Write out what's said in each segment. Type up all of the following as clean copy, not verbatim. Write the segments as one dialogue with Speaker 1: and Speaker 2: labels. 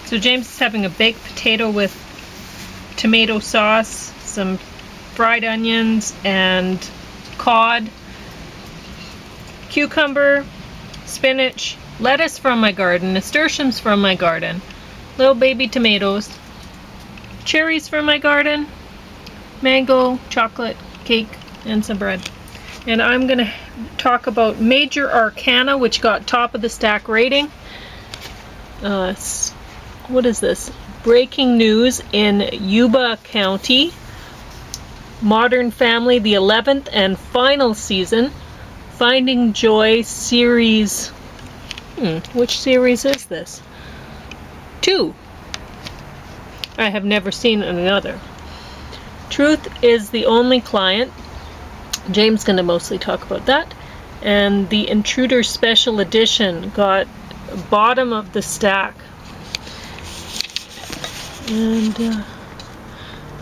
Speaker 1: So James is having a baked potato with tomato sauce, some fried onions, and cod, cucumber, spinach, lettuce from my garden, nasturtiums from my garden, little baby tomatoes, cherries from my garden, mango, chocolate, cake, and some bread. And I'm going to talk about Major Arcana, which got top of the stack rating. What is this? Breaking news in Yuba County. Modern Family, the 11th and final season. Finding Joy series. Which series is this? 2. I have never seen another. Truth is the Only Client. James is going to mostly talk about that. And the Intruder Special Edition got bottom of the stack. And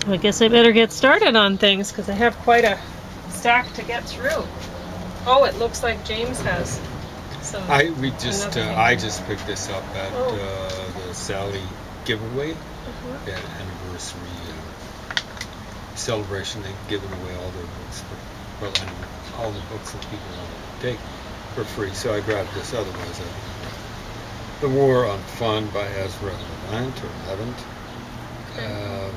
Speaker 1: I guess I better get started on things because I have quite a stack to get through. Oh, it looks like James has some.
Speaker 2: I just picked this up at the Sally giveaway, the anniversary celebration. They've given away all their books, all the books that people want to take for free. So I grabbed this. Otherwise, The War on Fun by Ezra Levant. A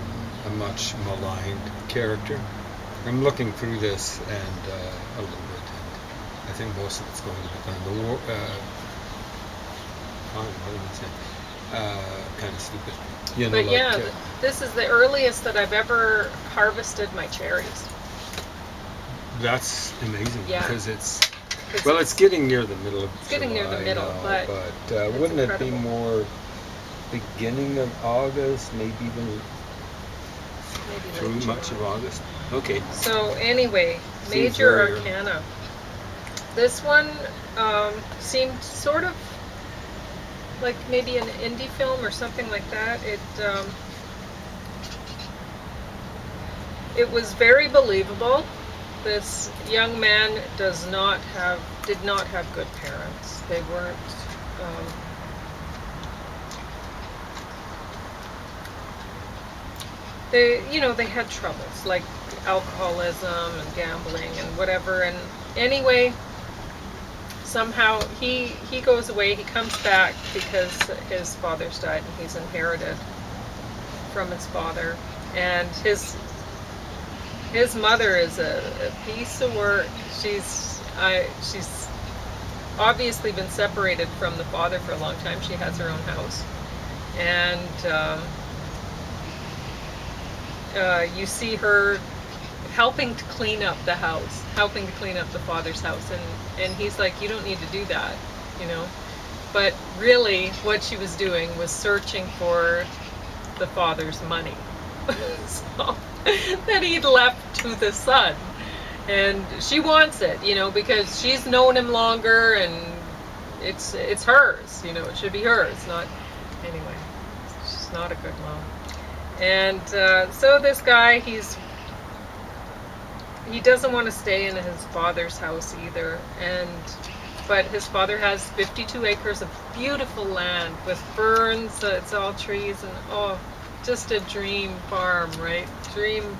Speaker 2: much maligned character. I'm looking through this and a little bit, and I think most of it's going to be fun. The war, kind of stupid. You know,
Speaker 1: but yeah, this is the earliest that I've ever harvested my cherries.
Speaker 2: That's amazing because it's getting near the middle of
Speaker 1: July near the middle,
Speaker 2: now, but wouldn't it be more beginning of August, maybe even through much of August? Okay.
Speaker 1: So anyway, Major Arcana. This one seemed sort of like maybe an indie film or something like that. It was very believable. This young man did not have good parents. They weren't. They had troubles like alcoholism and gambling and whatever. And anyway, somehow he goes away. He comes back because his father's died and he's inherited from his father. And his mother is a piece of work. She's obviously been separated from the father for a long time. She has her own house, and you see her helping to clean up the house, helping to clean up the father's house, and he's like, you don't need to do that, But really, what she was doing was searching for the father's money. So, that he'd left to the son, and she wants it, because she's known him longer, and it's hers, it should be hers, not anyway. She's not a good mom, and so this guy, he doesn't want to stay in his father's house either, but his father has 52 acres of beautiful land with ferns. It's all trees, and just a dream farm, right? Dream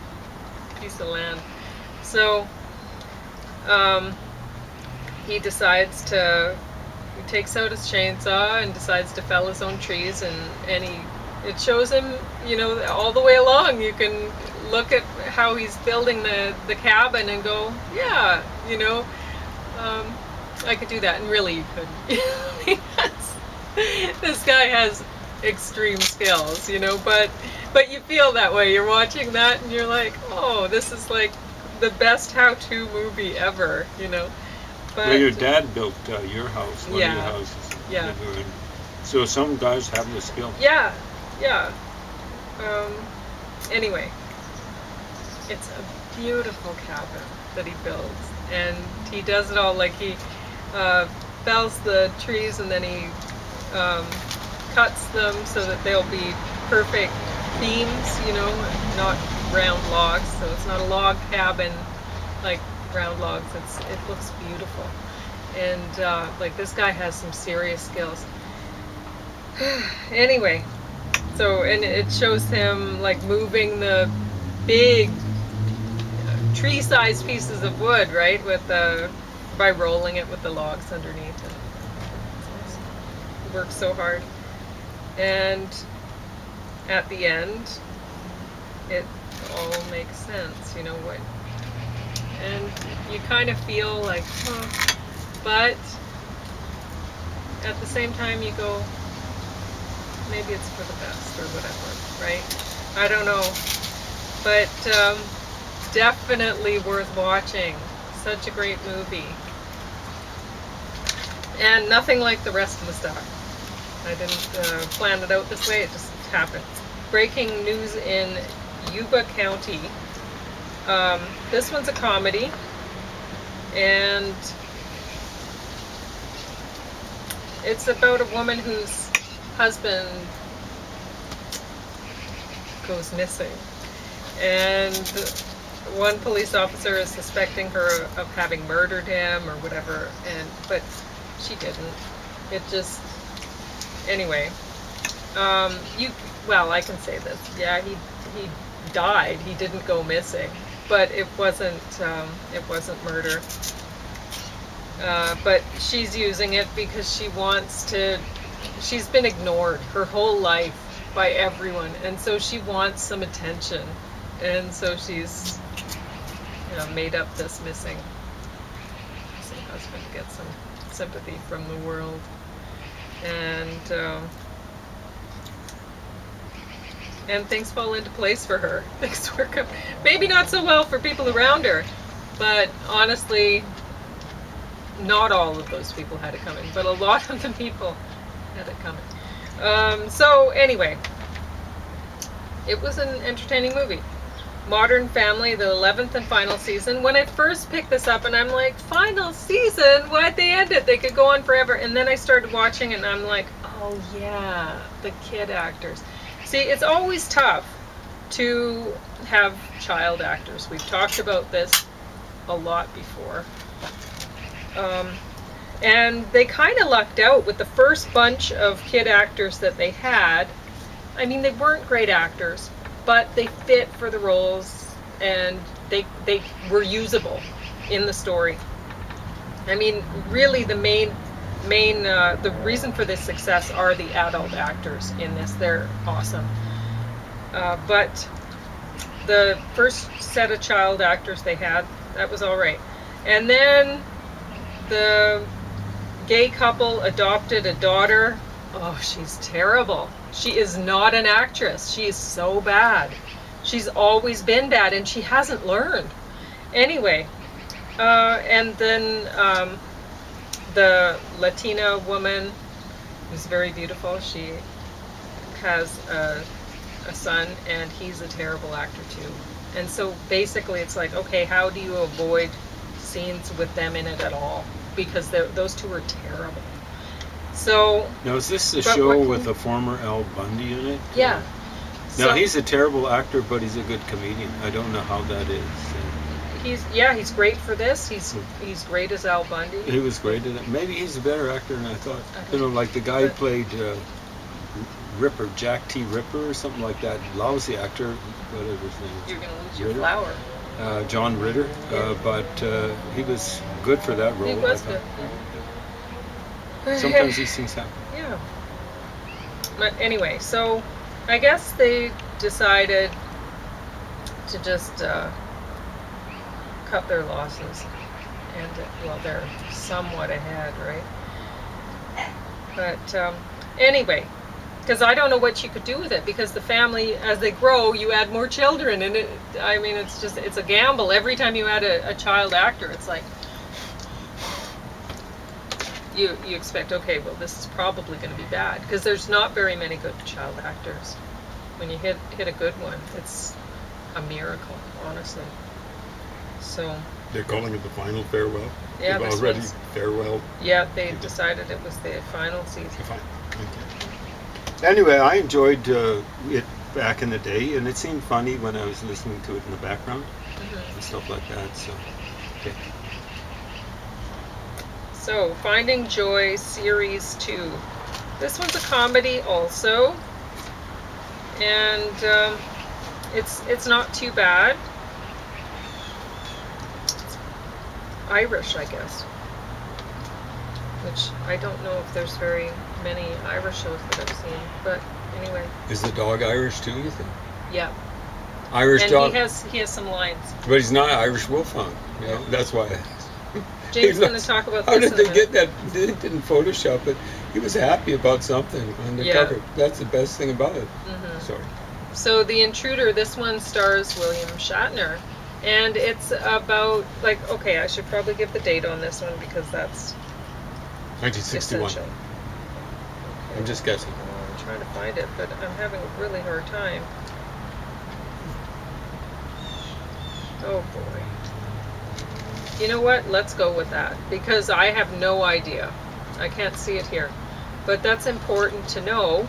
Speaker 1: piece of land. So he takes out his chainsaw and decides to fell his own trees, and it shows him, all the way along. You can look at how he's building the cabin and go, yeah, I could do that. And really you couldn't. This guy has extreme skills, but you feel that way. You're watching that and you're like, oh, this is like the best how-to movie ever, But
Speaker 2: well, your dad built your house, one of your houses.
Speaker 1: Yeah.
Speaker 2: So some guys have the skill.
Speaker 1: Yeah. Anyway, it's a beautiful cabin that he builds, and he does it all like he fells the trees and then he cuts them so that they'll be perfect beams, not round logs. So it's not a log cabin like round logs. It looks beautiful, and like this guy has some serious skills. Anyway, So, and it shows him like moving the big tree-sized pieces of wood, right, with the by rolling it with the logs underneath. And he works so hard, and at the end, it all makes sense. You know what? And you kind of feel like, huh, but at the same time, you go, maybe it's for the best or whatever, right? I don't know, but definitely worth watching. Such a great movie. And nothing like the rest of the stuff. I didn't plan it out this way, it just happened. Breaking news in Yuba County. This one's a comedy, and it's about a woman whose husband goes missing, and one police officer is suspecting her of having murdered him or whatever, but she didn't. It just, anyway, I can say this. Yeah, he died. He didn't go missing, but it wasn't murder. But she's using it because she wants to. She's been ignored her whole life by everyone, and so she wants some attention, and so she's, made up this missing husband to get some sympathy from the world, and things fall into place for her. Things work out, maybe not so well for people around her, but honestly, not all of those people had it coming, but a lot of the people had it coming. So anyway, it was an entertaining movie. Modern Family, the 11th and final season. When I first picked this up, and I'm like, final season? Why'd they end it? They could go on forever. And then I started watching, and I'm like, oh yeah, the kid actors. See, it's always tough to have child actors. We've talked about this a lot before. And they kind of lucked out with the first bunch of kid actors that they had. I mean, they weren't great actors, but they fit for the roles, and they were usable in the story. I mean, really, the the reason for this success are the adult actors in this. They're awesome. But the first set of child actors they had, that was all right. And then the gay couple adopted a daughter. Oh, she's terrible. She is not an actress. She is so bad. She's always been bad, and she hasn't learned. Anyway, and then the Latina woman, who's very beautiful, she has a son, and he's a terrible actor too. And so basically it's like, okay, how do you avoid scenes with them in it at all? Because those two are terrible. So
Speaker 2: now, is this the show with a former Al Bundy in it?
Speaker 1: Yeah.
Speaker 2: Now, he's a terrible actor, but he's a good comedian. I don't know how that is.
Speaker 1: He's great for this. He's great as Al Bundy.
Speaker 2: He was great at it. Maybe he's a better actor than I thought. Like the guy who played Ripper, Jack T. Ripper or something like that. Lousy actor, whatever his name is.
Speaker 1: You're going to lose your flower.
Speaker 2: John Ritter, but he was good for that role.
Speaker 1: He was good.
Speaker 2: Sometimes these things happen.
Speaker 1: Yeah. But anyway, so I guess they decided to just cut their losses, and they're somewhat ahead, right? But anyway, because I don't know what you could do with it, because the family, as they grow, you add more children, and it's a gamble. Every time you add a child actor, it's like you expect, okay, well, this is probably going to be bad, because there's not very many good child actors. When you hit a good one, it's a miracle, honestly. So
Speaker 2: they're calling it the final farewell.
Speaker 1: Yeah,
Speaker 2: they've already farewell.
Speaker 1: Yeah, they decided it was the final season.
Speaker 2: Okay. Anyway, I enjoyed it back in the day, and it seemed funny when I was listening to it in the background and stuff like that. So, okay.
Speaker 1: So, Finding Joy Series 2. This one's a comedy also. and it's not too bad. It's Irish, I guess, which I don't know if there's very many Irish shows that I've seen, but anyway.
Speaker 2: Is the dog Irish too, you think?
Speaker 1: Yeah.
Speaker 2: Irish
Speaker 1: And
Speaker 2: dog.
Speaker 1: he has some lines.
Speaker 2: But he's not Irish wolfhound. You know, that's why.
Speaker 1: James is going to talk about
Speaker 2: How
Speaker 1: this
Speaker 2: did
Speaker 1: in a
Speaker 2: they
Speaker 1: minute.
Speaker 2: get that? They didn't Photoshop it. He was happy about something on the cover. That's the best thing about it.
Speaker 1: Mm-hmm.
Speaker 2: Sorry.
Speaker 1: So The Intruder, this one stars William Shatner. And it's about, like, okay, I should probably give the date on this one because that's
Speaker 2: 1961.
Speaker 1: essential.
Speaker 2: I'm just guessing.
Speaker 1: I'm trying to find it, but I'm having a really hard time. Oh boy. You know what? Let's go with that because I have no idea. I can't see it here. But that's important to know.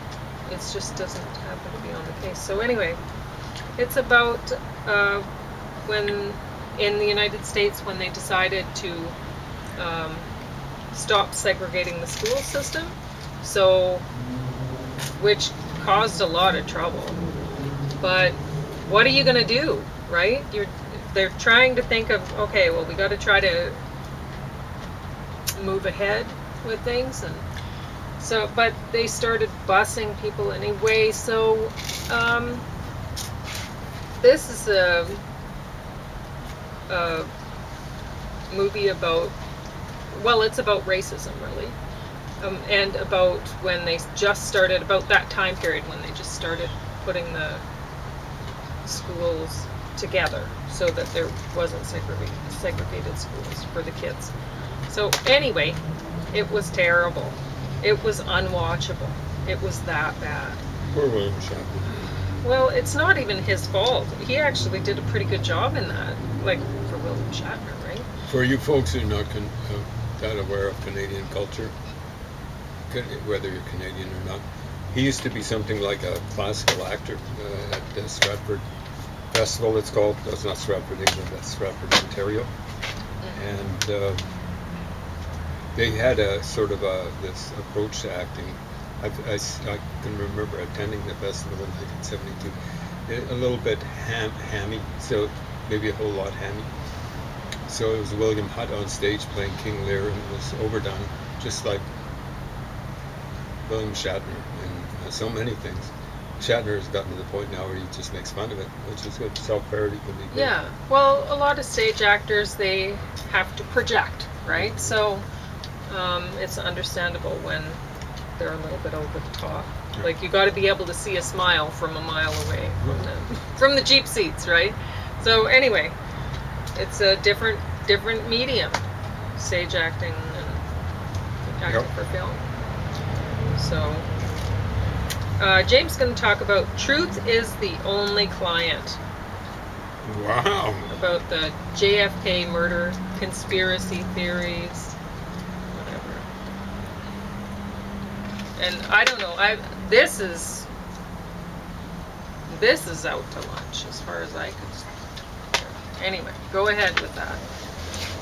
Speaker 1: It just doesn't happen to be on the case. So anyway, it's about when in the United States when they decided to stop segregating the school system. So, which caused a lot of trouble. But what are you going to do, right? They're trying to think of, okay, well, we got to try to move ahead with things, and so, but they started busing people anyway. So, this is a movie about, well, it's about racism, really. And about when they just started, about that time period when they just started putting the schools together so that there wasn't segregated schools for the kids. So anyway, it was terrible. It was unwatchable. It was that bad.
Speaker 2: Poor William Shatner.
Speaker 1: Well, it's not even his fault. He actually did a pretty good job in that, like for William Shatner, right?
Speaker 2: For you folks who are not that aware of Canadian culture, whether you're Canadian or not, he used to be something like a classical actor at the Stratford Festival, it's called. That's not Stratford, England, that's Stratford, Ontario. And they had a sort of this approach to acting. I can remember attending the festival in 1972. A little bit hammy, so maybe a whole lot hammy. So it was William Hutt on stage playing King Lear, and it was overdone, just like William Shatner and so many things. Shatner has gotten to the point now where he just makes fun of it, which is good. Self-parody can be good.
Speaker 1: Yeah, well, a lot of stage actors, they have to project, right? So it's understandable when they're a little bit over the top.
Speaker 2: Yeah.
Speaker 1: Like, you got to be able to see a smile from a mile away from the Jeep seats, right? So anyway, it's a different medium, stage acting and acting for film. So James is going to talk about Truth is the Only Client.
Speaker 2: Wow.
Speaker 1: About the J.F.K. murder, conspiracy theories, whatever. And I don't know, this is out to lunch as far as I can see. Anyway, go ahead with that.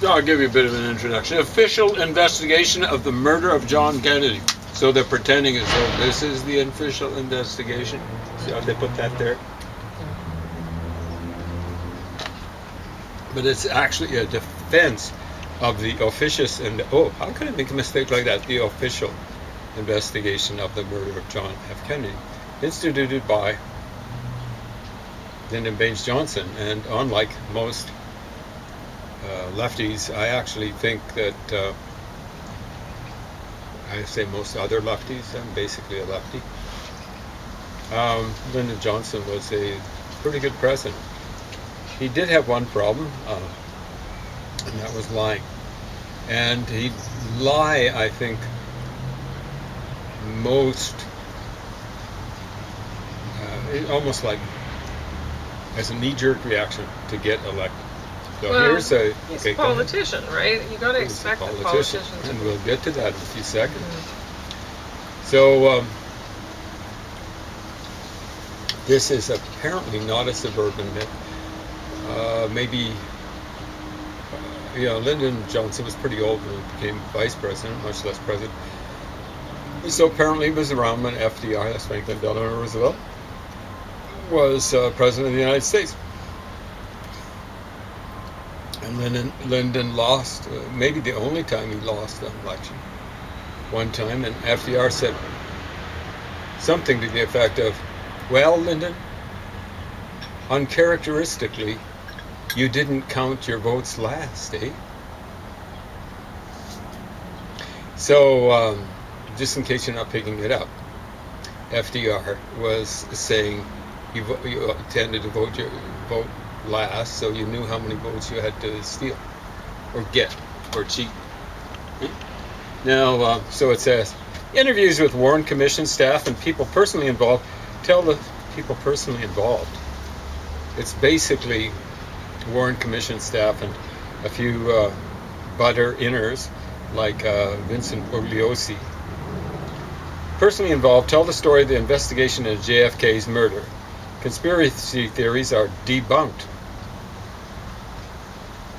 Speaker 2: I'll give you a bit of an introduction. Official investigation of the murder of John Kennedy. So they're pretending as though this is the official investigation. See how they put that there? But it's actually a defense of the officious and how can I make a mistake like that? The official investigation of the murder of John F. Kennedy, instituted by Lyndon Baines Johnson. And unlike most lefties, I actually think that I say most other lefties, I'm basically a lefty. Lyndon Johnson was a pretty good president. He did have one problem, and that was lying. And he'd lie, I think, most, almost like as a knee-jerk reaction to get elected. So
Speaker 1: well,
Speaker 2: he's a
Speaker 1: politician, right? You got to expect a politician.
Speaker 2: And we'll get to that in a few seconds.
Speaker 1: Mm-hmm.
Speaker 2: So this is apparently not a suburban myth. Maybe, Lyndon Johnson was pretty old when he became vice president, much less president. So apparently he was around when FDR, that's Franklin Delano Roosevelt, was president of the United States. And Lyndon lost, maybe the only time he lost an election. One time, and FDR said something to the effect of, "Well, Lyndon, uncharacteristically, you didn't count your votes last, eh?" So, just in case you're not picking it up, FDR was saying you tended to vote last, so you knew how many votes you had to steal, or get, or cheat. Now, so it says, interviews with Warren Commission staff and people personally involved. Tell the people personally involved. It's basically Warren Commission staff and a few butter inners like Vincent Bugliosi. Personally involved, tell the story of the investigation of J.F.K's murder. Conspiracy theories are debunked.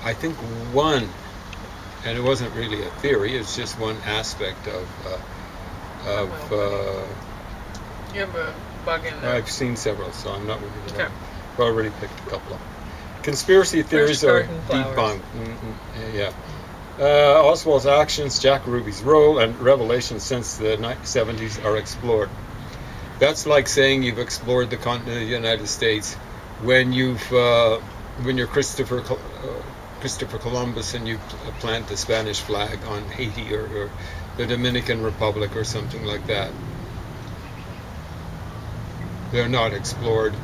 Speaker 2: I think one, and it wasn't really a theory, it's just one aspect of
Speaker 1: you have a bug in there.
Speaker 2: I've seen several, so I'm not really
Speaker 1: Okay.
Speaker 2: I've already picked a couple of them. Conspiracy theories are debunked. Yeah. Oswald's actions, Jack Ruby's role, and revelations since the 70s are explored. That's like saying you've explored the continent of the United States when you're Christopher Columbus and you plant the Spanish flag on Haiti or the Dominican Republic or something like that. They're not explored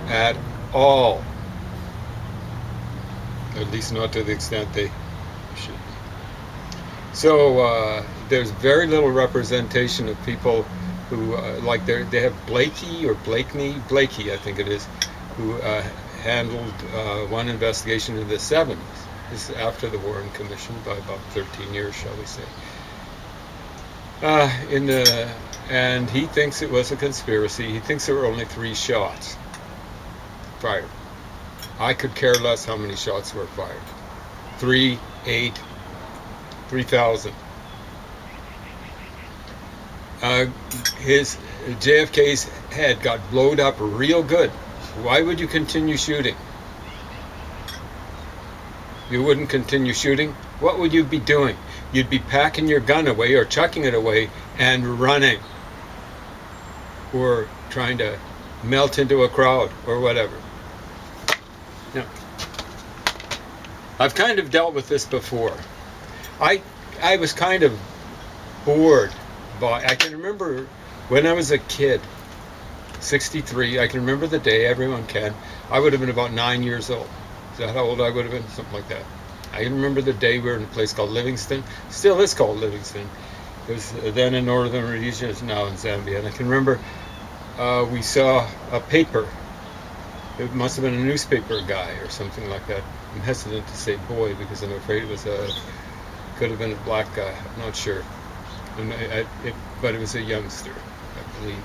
Speaker 2: at all. At least not to the extent they should be. So there's very little representation of people who, like they have Blakey, I think it is, who handled one investigation in the 70s. This is after the Warren Commission by about 13 years, shall we say. And he thinks it was a conspiracy. He thinks there were only 3 shots fired. I could care less how many shots were fired. 3, 8, 3,000. His JFK's head got blowed up real good. Why would you continue shooting? You wouldn't continue shooting? What would you be doing? You'd be packing your gun away or chucking it away and running. Or trying to melt into a crowd or whatever. Yeah. I've kind of dealt with this before. I was kind of bored by, I can remember when I was a kid, 63, I can remember the day, everyone can. I would have been about 9 years old. Is that how old I would have been? Something like that. I can remember the day we were in a place called Livingston. Still is called Livingston. It was then in northern Rhodesia, it's now in Zambia. And I can remember we saw a paper. It must have been a newspaper guy or something like that. I'm hesitant to say boy because I'm afraid it was could have been a black guy. I'm not sure. And but it was a youngster, I believe.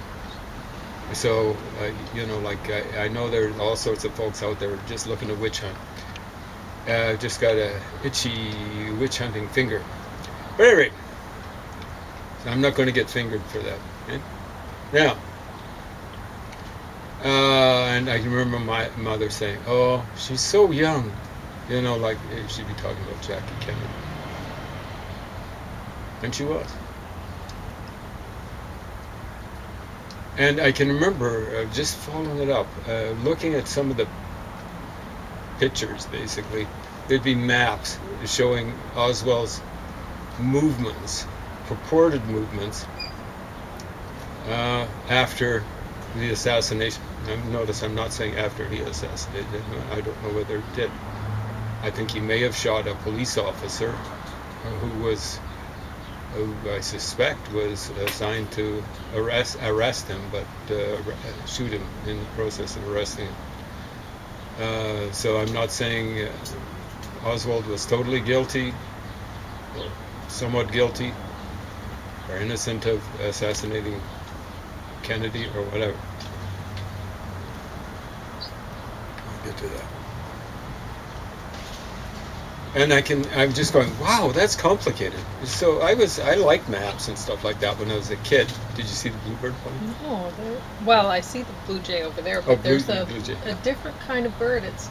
Speaker 2: So, I know there are all sorts of folks out there just looking to witch hunt. Just got a itchy witch hunting finger. But anyway, so I'm not going to get fingered for that. Okay? Now, and I can remember my mother saying, "Oh, she's so young," like she'd be talking about Jackie Kennedy, and she was. And I can remember just following it up, looking at some of the pictures, basically. There'd be maps showing Oswald's movements, purported movements, after the assassination. Notice I'm not saying after he assassinated him. I don't know whether he did. I think he may have shot a police officer who I suspect was assigned to arrest him, but shoot him in the process of arresting him. So I'm not saying Oswald was totally guilty, or somewhat guilty, or innocent of assassinating Kennedy or whatever. I'll get to that. And I'm just going, wow, that's complicated. So I liked maps and stuff like that when I was a kid. Did you see the bluebird flying?
Speaker 1: No, well, I see the blue jay over there, but there's
Speaker 2: blue jay,
Speaker 1: a
Speaker 2: yeah.
Speaker 1: different kind of bird. It's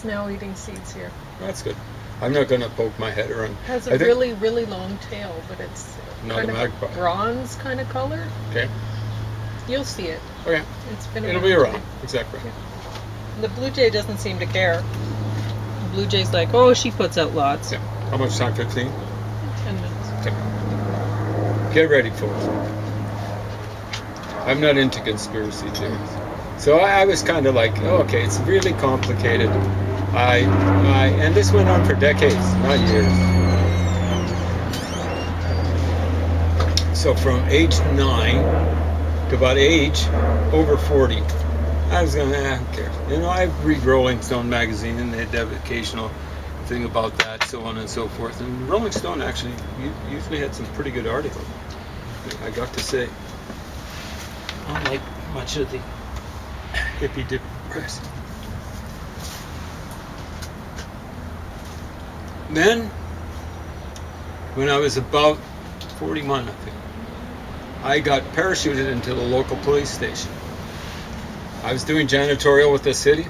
Speaker 1: now eating seeds here.
Speaker 2: That's good. I'm not going to poke my head around.
Speaker 1: It has a really, really long tail, but it's
Speaker 2: not
Speaker 1: kind
Speaker 2: a
Speaker 1: of
Speaker 2: magpie.
Speaker 1: a bronze kind of color.
Speaker 2: Okay.
Speaker 1: You'll see it.
Speaker 2: Okay.
Speaker 1: It'll
Speaker 2: be around. Exactly.
Speaker 1: Yeah. The blue jay doesn't seem to care. The blue jay's like, oh, she puts out lots.
Speaker 2: Yeah. How much time? 15?
Speaker 1: 10 minutes.
Speaker 2: Okay. Get ready, folks. I'm not into conspiracy theories. So I was kind of like, oh, okay, it's really complicated. And this went on for decades, not years. So from age 9 to about age over 40, I was going, who cares? You know, I read Rolling Stone magazine, and they have occasional thing about that, so on and so forth. And Rolling Stone actually usually had some pretty good articles, I got to say. Unlike much of the hippy-dippy press. Then, when I was about 41, I think, I got parachuted into the local police station. I was doing janitorial with the city.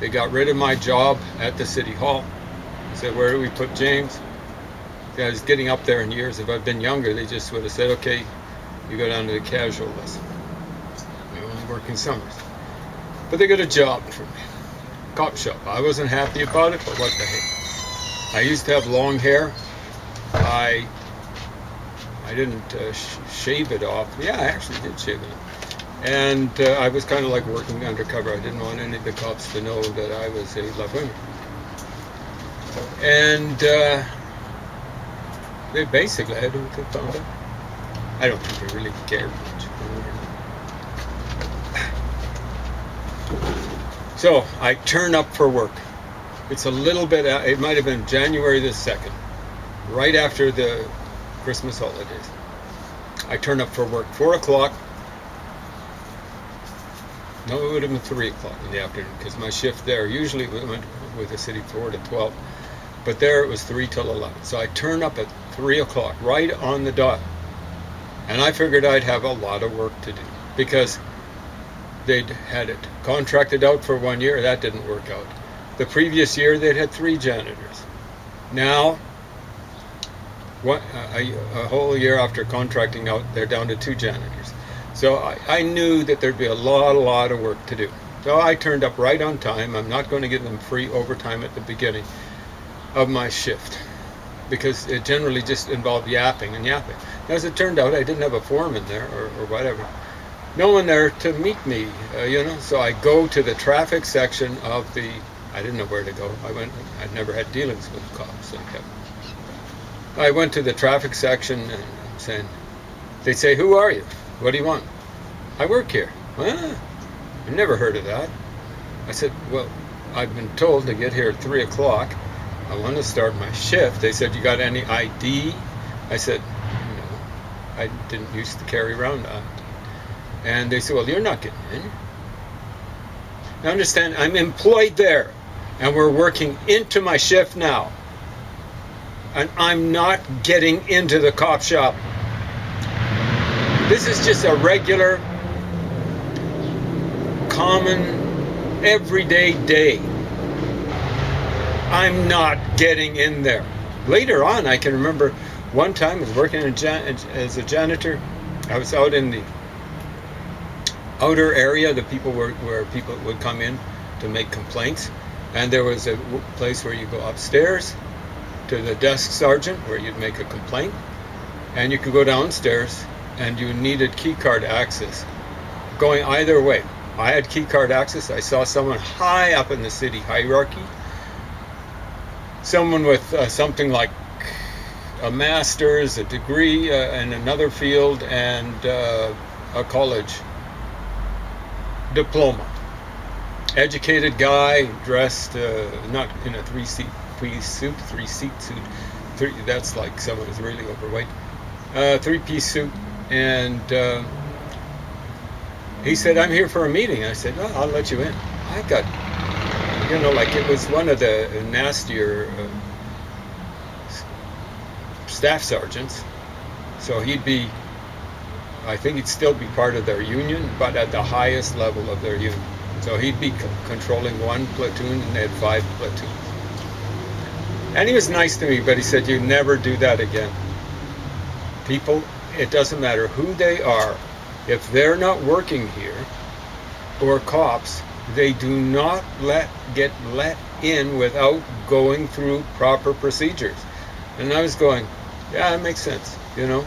Speaker 2: They got rid of my job at the city hall. I said, where do we put James? I was getting up there in years. If I'd been younger, they just would have said, okay, you go down to the casual list. You're only working summers. But they got a job for me. Cop shop. I wasn't happy about it, but what the heck. I used to have long hair. I didn't shave it off. Yeah, I actually did shave it off. And I was kind of like working undercover. I didn't want any of the cops to know that I was a left-winger. And they basically, I don't think, found out. I don't think they really cared much. So I turn up for work. It's a little bit, it might have been January the 2nd, right after the Christmas holidays. I turn up for work, 4 o'clock. No, it would have been 3 o'clock in the afternoon, because my shift there, usually we went with the city 4 to 12, but there it was 3 till 11. So I turn up at 3 o'clock, right on the dot. And I figured I'd have a lot of work to do, because they'd had it contracted out for 1 year. That didn't work out. The previous year, they'd had 3 janitors. Now, a whole year after contracting out, they're down to 2 janitors. So I knew that there'd be a lot of work to do. So I turned up right on time. I'm not going to give them free overtime at the beginning of my shift, because it generally just involved yapping and yapping. As it turned out, I didn't have a foreman there or whatever. No one there to meet me, So I go to the traffic section of the. I didn't know where to go. I'd never had dealings with cops. I went to the traffic section and I'm saying, they say, who are you? What do you want? I work here. I've never heard of that. I said, well, I've been told to get here at 3 o'clock. I want to start my shift. They said, you got any ID? I said, no, I didn't used to carry around that. And they said, well, you're not getting in. Now understand, I'm employed there, and we're working into my shift now. And I'm not getting into the cop shop. This is just a regular, common, everyday day. I'm not getting in there. Later on, I can remember one time I was working as a janitor. I was out in the outer area, the people where people would come in to make complaints. And there was a place where you go upstairs to the desk sergeant where you'd make a complaint. And you could go downstairs, and you needed key card access. Going either way. I had key card access. I saw someone high up in the city hierarchy. Someone with something like a master's, a degree in another field, and a college diploma. Educated guy, dressed not in a three-seat suit. That's like someone who's really overweight. 3-piece suit. And he said, I'm here for a meeting. I said, well, I'll let you in. I got you know, like it was one of the nastier staff sergeants. So he'd be, I think he'd still be part of their union, but at the highest level of their union. So he'd be controlling one platoon, and they had 5 platoons. And he was nice to me, but he said, you never do that again. People, it doesn't matter who they are, if they're not working here, or cops, they do not get let in without going through proper procedures. And I was going, yeah, that makes sense, you know.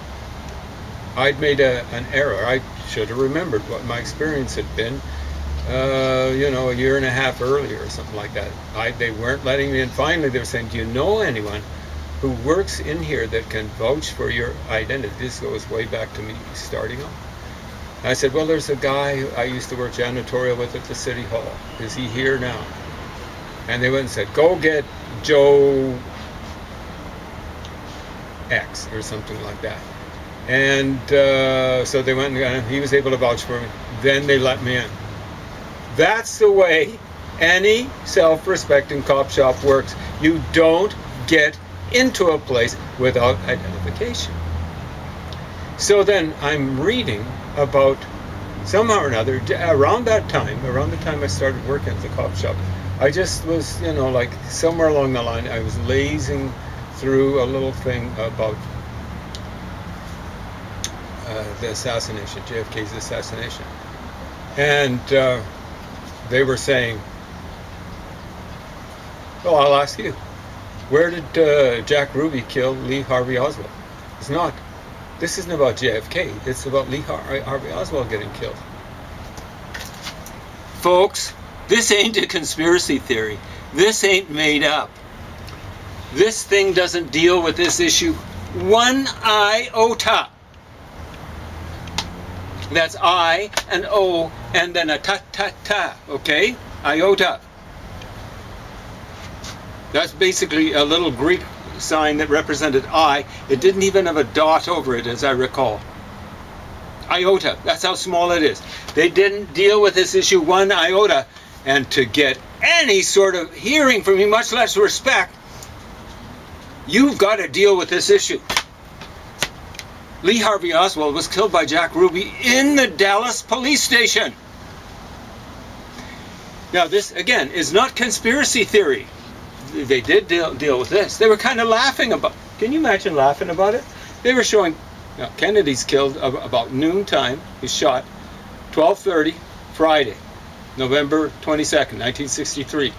Speaker 2: I'd made an error. I should have remembered what my experience had been, you know, a year and a half earlier or something like that. They weren't letting me in. Finally, they were saying, do you know anyone who works in here that can vouch for your identity? This goes way back to me starting off. I said, well, there's a guy I used to work janitorial with at the city hall. Is he here now? And they went and said, go get Joe X or something like that. And so they went and he was able to vouch for me. Then they let me in. That's the way any self-respecting cop shop works. You don't get into a place without identification. So then I'm reading about somehow or another, around the time I started working at the cop shop, I just was, you know, like somewhere along the line, I was lazing through a little thing about the assassination, J.F.K's assassination. And they were saying, well, I'll ask you, where did Jack Ruby kill Lee Harvey Oswald? It's not. This isn't about J.F.K. It's about Lee Harvey Oswald getting killed. Folks, this ain't a conspiracy theory. This ain't made up. This thing doesn't deal with this issue one iota. That's I and O and then a ta, okay? Iota. That's basically a little Greek sign that represented I. It didn't even have a dot over it, as I recall. Iota. That's how small it is. They didn't deal with this issue one iota. And to get any sort of hearing from me, much less respect, you've got to deal with this issue. Lee Harvey Oswald was killed by Jack Ruby in the Dallas police station. Now this, again, is not conspiracy theory. They did deal with this. They were kind of laughing about, can you imagine laughing about it? They were showing, Kennedy's killed about noontime. He's shot, 12:30, Friday, November 22nd, 1963.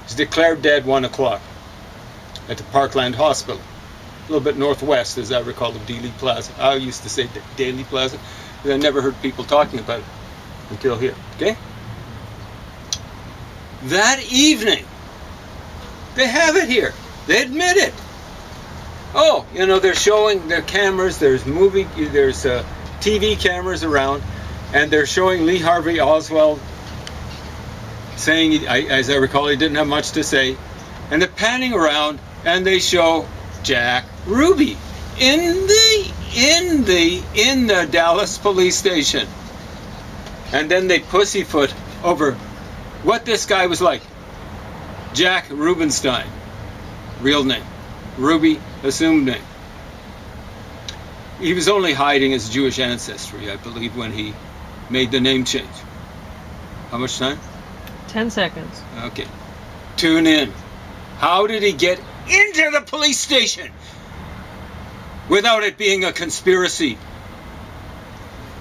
Speaker 2: He's declared dead 1 o'clock at the Parkland Hospital. A little bit northwest, as I recall, of Dealey Plaza. I used to say Daly Plaza, but I never heard people talking about it until here, okay? That evening, they have it here. They admit it. Oh, you know, they're showing their cameras, there's TV cameras around, and they're showing Lee Harvey Oswald saying, as I recall, he didn't have much to say, and they're panning around, and they show Jack Ruby in the Dallas police station. And then they pussyfoot over what this guy was like. Jack Rubenstein, real name. Ruby, assumed name. He was only hiding his Jewish ancestry, I believe, when he made the name change. How much time?
Speaker 1: 10 seconds.
Speaker 2: Okay. Tune in. How did he get into the police station without it being a conspiracy